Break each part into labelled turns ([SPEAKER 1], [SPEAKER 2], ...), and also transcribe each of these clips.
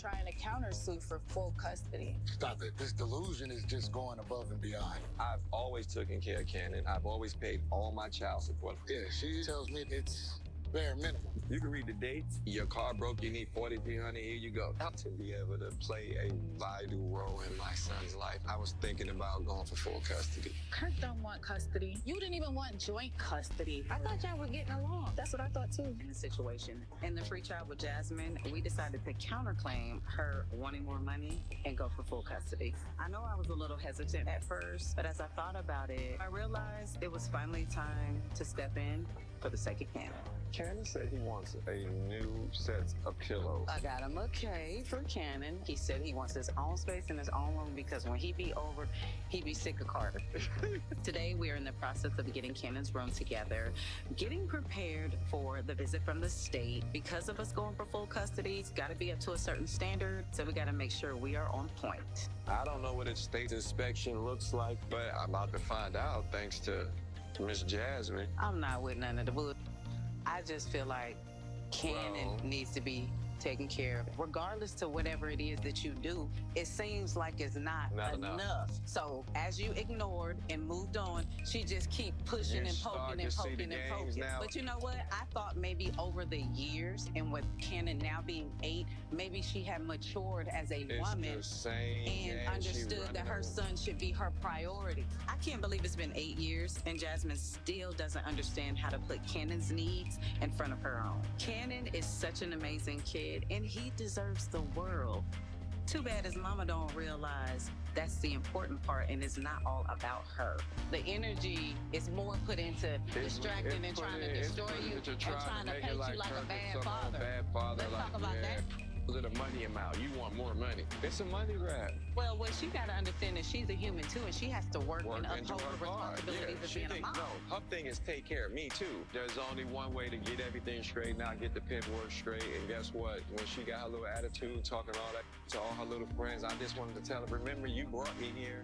[SPEAKER 1] trying to countersue for full custody.
[SPEAKER 2] Stop it. This delusion is just going above and beyond.
[SPEAKER 3] I've always taken care of Cannon. I've always paid all my child support.
[SPEAKER 2] Yeah, she tells me it's bare minimum.
[SPEAKER 3] You can read the dates. Your car broke, you need $4,300, here you go. To be able to play a vital role in my son's life, I was thinking about going for full custody.
[SPEAKER 1] Kirk don't want custody. You didn't even want joint custody. I thought y'all were getting along. That's what I thought too.
[SPEAKER 4] In the situation, in the free trial with Jasmine, we decided to counterclaim her wanting more money and go for full custody. I know I was a little hesitant at first, but as I thought about it, I realized it was finally time to step in for the sake of Cannon.
[SPEAKER 3] Cannon said he wants a new set of pillows.
[SPEAKER 4] I got him a K for Cannon. He said he wants his own space in his own room because when he be over, he be sick of Carter. Today, we are in the process of getting Cannon's room together, getting prepared for the visit from the state. Because of us going for full custody, it's got to be up to a certain standard, so we got to make sure we are on point.
[SPEAKER 3] I don't know what a state inspection looks like, but I'm about to find out thanks to Miss Jasmine.
[SPEAKER 4] I'm not with none of the bull. I just feel like Cannon needs to be taken care of. Regardless to whatever it is that you do, it seems like it's not enough. So as you ignored and moved on, she just keep pushing and poking and poking and poking. But you know what? I thought maybe over the years and with Cannon now being 8, maybe she had matured as a woman and understood that her son should be her priority. I can't believe it's been 8 years and Jasmine still doesn't understand how to put Cannon's needs in front of her own. Cannon is such an amazing kid and he deserves the world. Too bad his mama don't realize that's the important part and it's not all about her. The energy is more put into distracting and trying to destroy you and trying to paint you like a bad father. Let's talk about that.
[SPEAKER 3] The money amount. You want more money. It's a money grab.
[SPEAKER 4] Well, what she got to understand is she's a human too, and she has to work and uphold her responsibilities of being a mom.
[SPEAKER 3] No, her thing is take care of me too. There's only one way to get everything straight now, get the paperwork straight. And guess what? When she got her little attitude, talking all that to all her little friends, I just wanted to tell her, remember, you brought me here.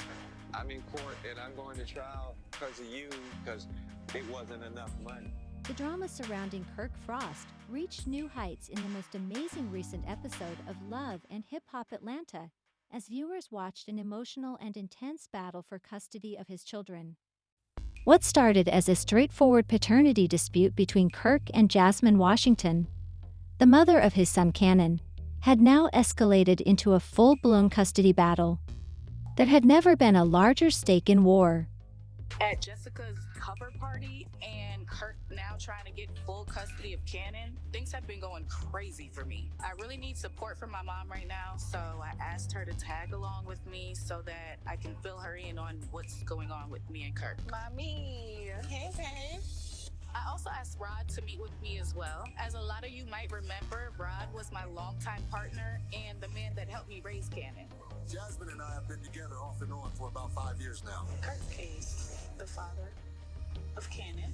[SPEAKER 3] I'm in court and I'm going to trial because of you, because it wasn't enough money.
[SPEAKER 5] The drama surrounding Kirk Frost reached new heights in the most amazing recent episode of Love and Hip Hop Atlanta, as viewers watched an emotional and intense battle for custody of his children. What started as a straightforward paternity dispute between Kirk and Jasmine Washington, the mother of his son Cannon, had now escalated into a full-blown custody battle. There had never been a larger stake in war.
[SPEAKER 1] At Jessica's cover party and Kirk now trying to get full custody of Cannon, things have been going crazy for me. I really need support from my mom right now, so I asked her to tag along with me so that I can fill her in on what's going on with me and Kirk. Mommy, hey babe. I also asked Rod to meet with me as well. As a lot of you might remember, Rod was my longtime partner and the man that helped me raise Cannon.
[SPEAKER 2] Jasmine and I have been together off and on for about 5 years now.
[SPEAKER 1] Kirk is the father of Cannon.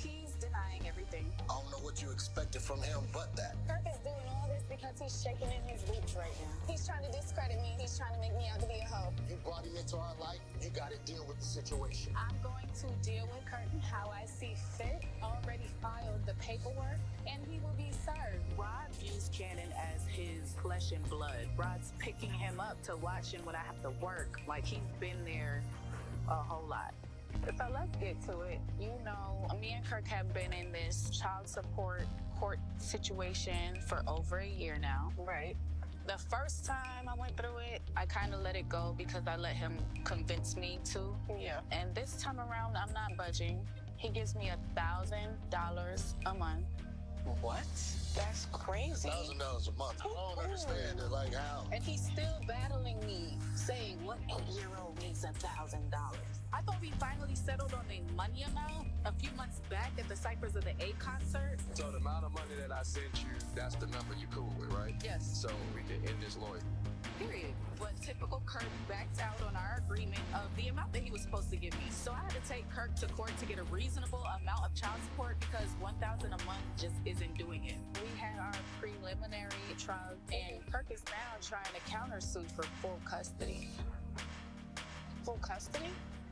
[SPEAKER 1] He's denying everything.
[SPEAKER 2] I don't know what you expected from him but that.
[SPEAKER 6] Kirk is doing all this because he's shaking in his boots right now. He's trying to discredit me. He's trying to make me out to be a hoe.
[SPEAKER 2] You brought him into our life. You got to deal with the situation.
[SPEAKER 1] I'm going to deal with Kirk how I see fit. Already filed the paperwork, and he will be served. Rod views Cannon as his flesh and blood. Rod's picking him up to watching when I have to work. Like he's been there a whole lot. So let's get to it. You know, me and Kirk have been in this child support court situation for over a year now.
[SPEAKER 6] Right.
[SPEAKER 1] The first time I went through it, I kind of let it go because I let him convince me to.
[SPEAKER 6] Yeah.
[SPEAKER 1] And this time around, I'm not budging. He gives me $1,000 a month.
[SPEAKER 6] What? That's crazy.
[SPEAKER 2] $1,000 a month. I don't understand it. Like how?
[SPEAKER 1] And he's still battling me, saying, what 8-year-old needs $1,000? I thought we finally settled on the money amount a few months back at the Cyphers of the A concert.
[SPEAKER 3] So the amount of money that I sent you, that's the number you cool with, right?
[SPEAKER 1] Yes.
[SPEAKER 3] So we can end this lawyer.
[SPEAKER 1] Period. But typical Kirk backed out on our agreement of the amount that he was supposed to give me. So I had to take Kirk to court to get a reasonable amount of child support because $1,000 a month just isn't doing it. We had our preliminary trial and Kirk is now trying to countersue for full custody.
[SPEAKER 6] Full custody?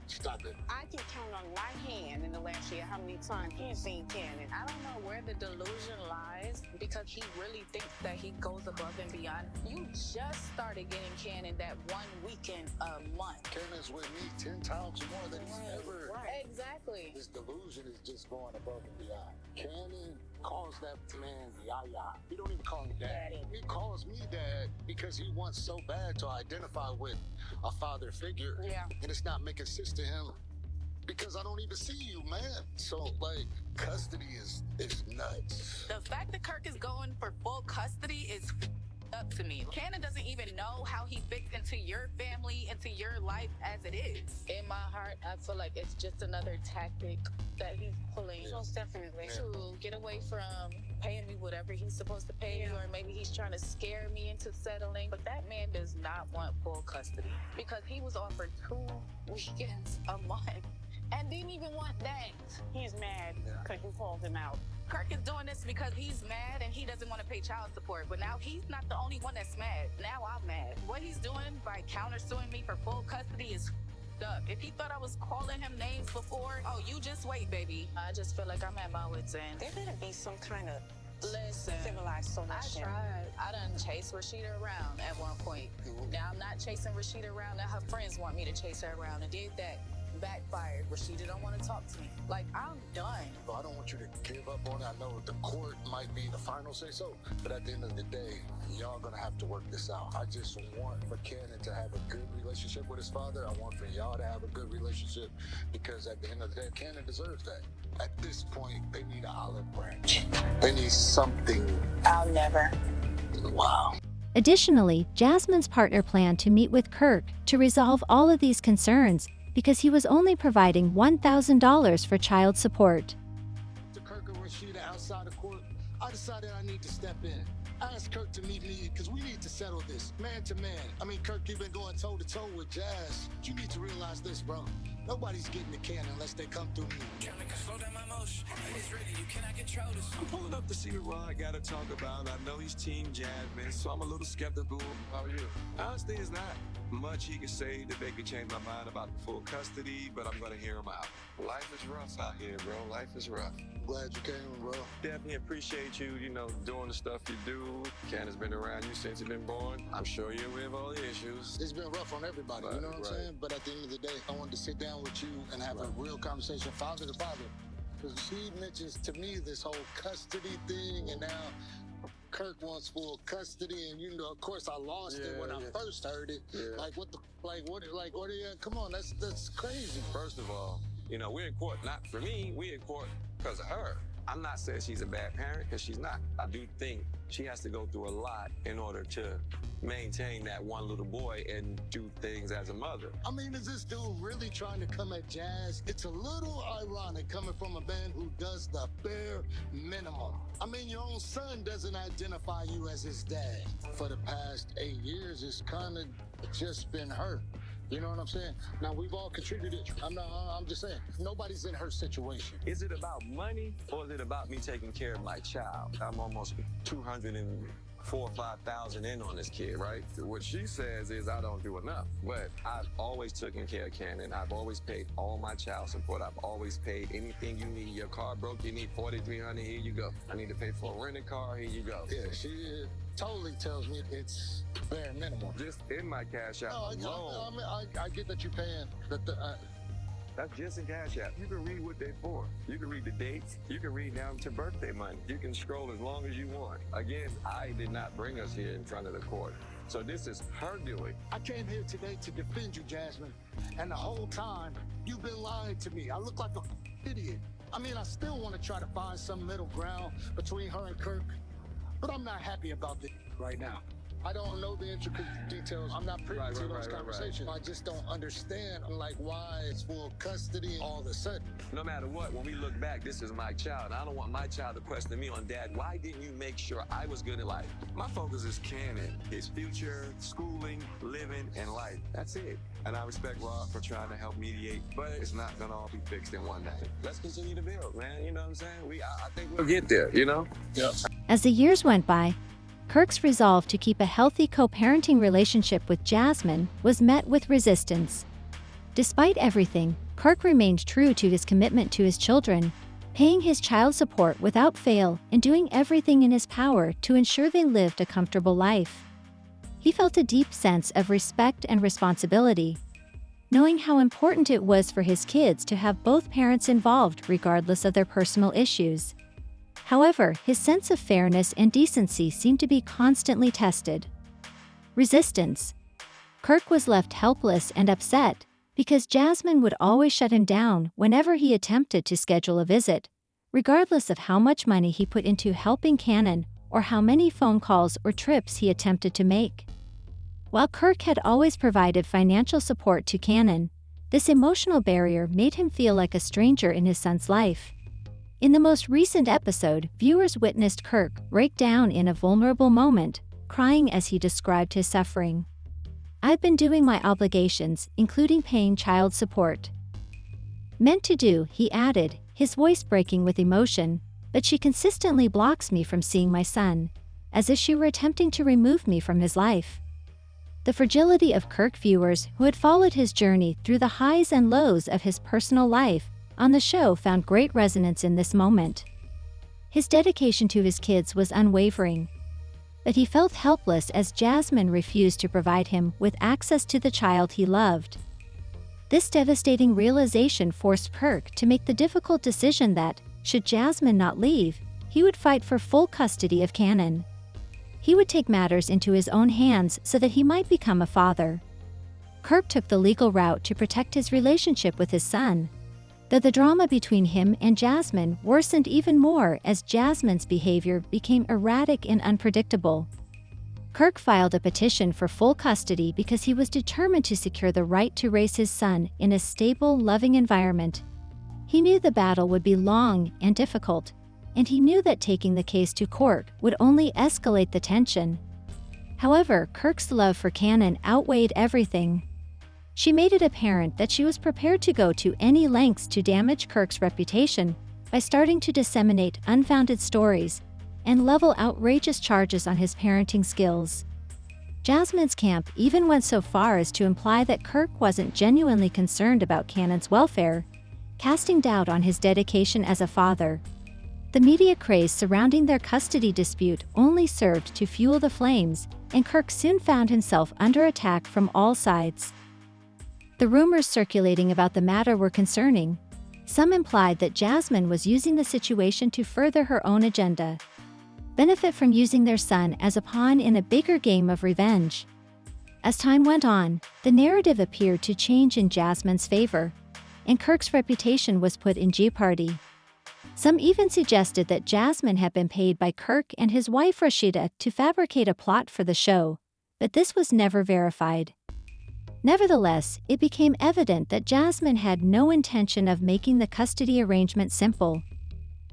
[SPEAKER 2] Stop it.
[SPEAKER 6] I can count on my hand in the last year how many times he's seen Cannon.
[SPEAKER 1] I don't know where the delusion lies because he really thinks that he goes above and beyond. You just started getting Cannon that one weekend a month.
[SPEAKER 2] Cannon's with me 10 times more than he's ever.
[SPEAKER 1] Right. Exactly.
[SPEAKER 2] This delusion is just going above and beyond. Cannon calls that man Yaya. He don't even call him dad. He calls me dad because he wants so bad to identify with a father figure.
[SPEAKER 1] Yeah.
[SPEAKER 2] And it's not making sense to him because I don't even see you, man. So, like, custody is nuts.
[SPEAKER 1] The fact that Kirk is going for full custody is up to me. Cannon doesn't even know how he fits into your family, into your life as it is. In my heart, I feel like it's just another tactic that he's pulling.
[SPEAKER 6] Most definitely.
[SPEAKER 1] To get away from paying me whatever he's supposed to pay me, or maybe he's trying to scare me into settling. But that man does not want full custody because he was offered 2 weekends a month and didn't even want that.
[SPEAKER 6] He's mad because you called him out.
[SPEAKER 1] Kirk is doing this because he's mad and he doesn't want to pay child support. But now he's not the only one that's mad. Now I'm mad. What he's doing by countersuing me for full custody is up. If he thought I was calling him names before, oh, you just wait, baby. I just feel like I'm at my wit's end.
[SPEAKER 6] There better be some kind of
[SPEAKER 1] Listen,
[SPEAKER 6] civilized
[SPEAKER 1] I
[SPEAKER 6] solution.
[SPEAKER 1] tried. I done chased Rasheeda around at one point. Now I'm not chasing Rasheeda around. Now her friends want me to chase her around and did that. Backfired. Rasheeda don't want to talk to me. Like, I'm done.
[SPEAKER 2] But I don't want you to give up on it. I know the court might be the final say so, but at the end of the day, y'all gonna have to work this out. I just want for Cannon to have a good relationship with his father. I want for y'all to have a good relationship because at the end of the day, Cannon deserves that. At this point, they need an olive branch. They need something.
[SPEAKER 6] I'll never.
[SPEAKER 2] Wow.
[SPEAKER 5] Additionally, Jasmine's partner planned to meet with Kirk to resolve all of these concerns because he was only providing $1,000 for child support.
[SPEAKER 7] To Kirk and Rasheeda outside of court, I decided I need to step in. I asked Kirk to meet me because we need to settle this, man to man. I mean, Kirk, you've been going toe to toe with Jazz. You need to realize this, bro. Nobody's getting the can unless they come through me.
[SPEAKER 8] Slow down my motion. It's ready. You cannot control this. I'm pulling up to see what I gotta talk about. I know he's Team Jasmine, so I'm a little skeptical. How are you? Honestly, it's not much he can say that they could change my mind about full custody, but I'm gonna hear him out. Life is rough out here, bro. Life is rough.
[SPEAKER 2] Glad you came, bro.
[SPEAKER 3] Definitely appreciate you, doing the stuff you do. Ken has been around you since you've been born. I'm sure you're aware of all the issues.
[SPEAKER 2] It's been rough on everybody, you know what I'm saying? But at the end of the day, I wanted to sit down with you and have a real conversation, father to father. Because she mentions to me this whole custody thing, and now Kirk wants full custody, and of course I lost it when I first heard it.
[SPEAKER 3] Yeah.
[SPEAKER 2] Come on, that's crazy.
[SPEAKER 3] First of all, we're in court, not for me, we're in court because of her. I'm not saying she's a bad parent, because she's not. I do think she has to go through a lot in order to maintain that one little boy and do things as a mother.
[SPEAKER 7] I mean, is this dude really trying to come at Jazz? It's a little ironic coming from a man who does the bare minimum. I mean, your own son doesn't identify you as his dad.
[SPEAKER 2] For the past 8 years, it's kind of just been her. You know what I'm saying? Now, we've all contributed. I'm just saying, nobody's in her situation.
[SPEAKER 3] Is it about money, or is it about me taking care of my child? I'm almost 204 or 5,000 in on this kid, right? What she says is I don't do enough, but I've always taken care of Cannon. I've always paid all my child support. I've always paid anything you need. Your car broke, you need $4,300, here you go. I need to pay for a rented car, here you go.
[SPEAKER 2] Yeah, she totally tells me it's bare minimum.
[SPEAKER 3] Just in my cash app alone.
[SPEAKER 2] I get that you're paying.
[SPEAKER 3] That's just in Cash App. You can read what they're for. You can read the dates. You can read down to birthday money. You can scroll as long as you want. Again, I did not bring us here in front of the court. So this is her doing.
[SPEAKER 7] I came here today to defend you, Jasmine. And the whole time, you've been lying to me. I look like an idiot. I mean, I still want to try to find some middle ground between her and Kirk, but I'm not happy about this right now.
[SPEAKER 2] I don't know the intricate details. I'm not privy to those conversations. I just don't understand, why it's full custody all of a sudden.
[SPEAKER 3] No matter what, when we look back, this is my child. I don't want my child to question me on, Dad, why didn't you make sure I was good in life? My focus is Cannon, his future, schooling, living, and life. That's it. And I respect Rob for trying to help mediate, but it's not gonna all be fixed in one day. Let's continue to build, man. You know what I'm saying? I think we'll get there,
[SPEAKER 2] Yeah.
[SPEAKER 5] As the years went by, Kirk's resolve to keep a healthy co-parenting relationship with Jasmine was met with resistance. Despite everything, Kirk remained true to his commitment to his children, paying his child support without fail and doing everything in his power to ensure they lived a comfortable life. He felt a deep sense of respect and responsibility, knowing how important it was for his kids to have both parents involved regardless of their personal issues. However, his sense of fairness and decency seemed to be constantly tested. Resistance. Kirk was left helpless and upset because Jasmine would always shut him down whenever he attempted to schedule a visit, regardless of how much money he put into helping Cannon or how many phone calls or trips he attempted to make. While Kirk had always provided financial support to Cannon, this emotional barrier made him feel like a stranger in his son's life. In the most recent episode, viewers witnessed Kirk break down in a vulnerable moment, crying as he described his suffering. "I've been doing my obligations, including paying child support." "Meant to do," he added, his voice breaking with emotion, "but she consistently blocks me from seeing my son, as if she were attempting to remove me from his life." The fragility of Kirk viewers who had followed his journey through the highs and lows of his personal life on the show found great resonance in this moment. His dedication to his kids was unwavering, but he felt helpless as Jasmine refused to provide him with access to the child he loved. This devastating realization forced Kirk to make the difficult decision that, should Jasmine not leave, he would fight for full custody of Cannon. He would take matters into his own hands so that he might become a father. Kirk took the legal route to protect his relationship with his son, though the drama between him and Jasmine worsened even more as Jasmine's behavior became erratic and unpredictable. Kirk filed a petition for full custody because he was determined to secure the right to raise his son in a stable, loving environment. He knew the battle would be long and difficult, and he knew that taking the case to court would only escalate the tension. However, Kirk's love for Cannon outweighed everything. She made it apparent that she was prepared to go to any lengths to damage Kirk's reputation by starting to disseminate unfounded stories and level outrageous charges on his parenting skills. Jasmine's camp even went so far as to imply that Kirk wasn't genuinely concerned about Cannon's welfare, casting doubt on his dedication as a father. The media craze surrounding their custody dispute only served to fuel the flames, and Kirk soon found himself under attack from all sides. The rumors circulating about the matter were concerning. Some implied that Jasmine was using the situation to further her own agenda, benefit from using their son as a pawn in a bigger game of revenge. As time went on, the narrative appeared to change in Jasmine's favor, and Kirk's reputation was put in jeopardy. Some even suggested that Jasmine had been paid by Kirk and his wife Rasheeda to fabricate a plot for the show, but this was never verified. Nevertheless, it became evident that Jasmine had no intention of making the custody arrangement simple.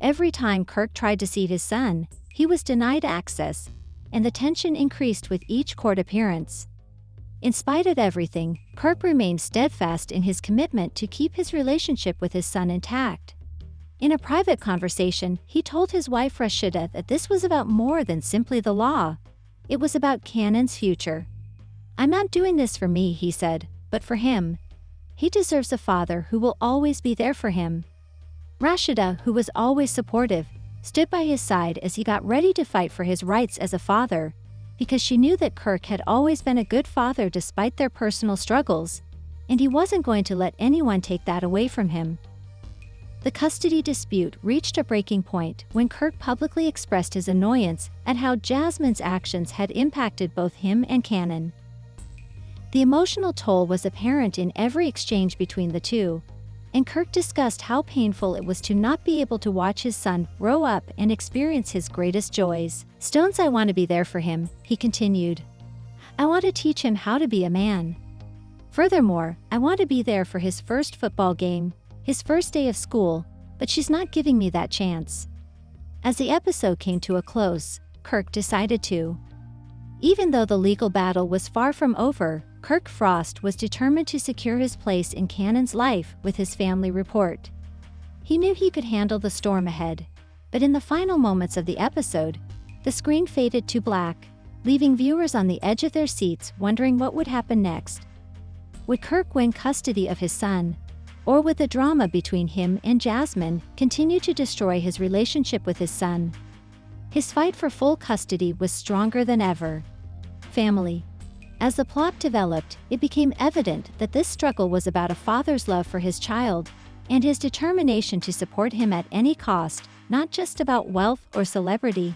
[SPEAKER 5] Every time Kirk tried to see his son, he was denied access, and the tension increased with each court appearance. In spite of everything, Kirk remained steadfast in his commitment to keep his relationship with his son intact. In a private conversation, he told his wife Rasheeda that this was about more than simply the law. It was about Cannon's future. "I'm not doing this for me," he said, "but for him. He deserves a father who will always be there for him." Rasheeda, who was always supportive, stood by his side as he got ready to fight for his rights as a father, because she knew that Kirk had always been a good father despite their personal struggles, and he wasn't going to let anyone take that away from him. The custody dispute reached a breaking point when Kirk publicly expressed his annoyance at how Jasmine's actions had impacted both him and Cannon. The emotional toll was apparent in every exchange between the two, and Kirk discussed how painful it was to not be able to watch his son grow up and experience his greatest joys. "Stones, I want to be there for him," he continued. "I want to teach him how to be a man. Furthermore, I want to be there for his first football game, his first day of school, but she's not giving me that chance." As the episode came to a close, Kirk decided to. Even though the legal battle was far from over, Kirk Frost was determined to secure his place in Cannon's life with his family report. He knew he could handle the storm ahead, but in the final moments of the episode, the screen faded to black, leaving viewers on the edge of their seats wondering what would happen next. Would Kirk win custody of his son? Or would the drama between him and Jasmine continue to destroy his relationship with his son? His fight for full custody was stronger than ever. Family. As the plot developed, it became evident that this struggle was about a father's love for his child and his determination to support him at any cost, not just about wealth or celebrity.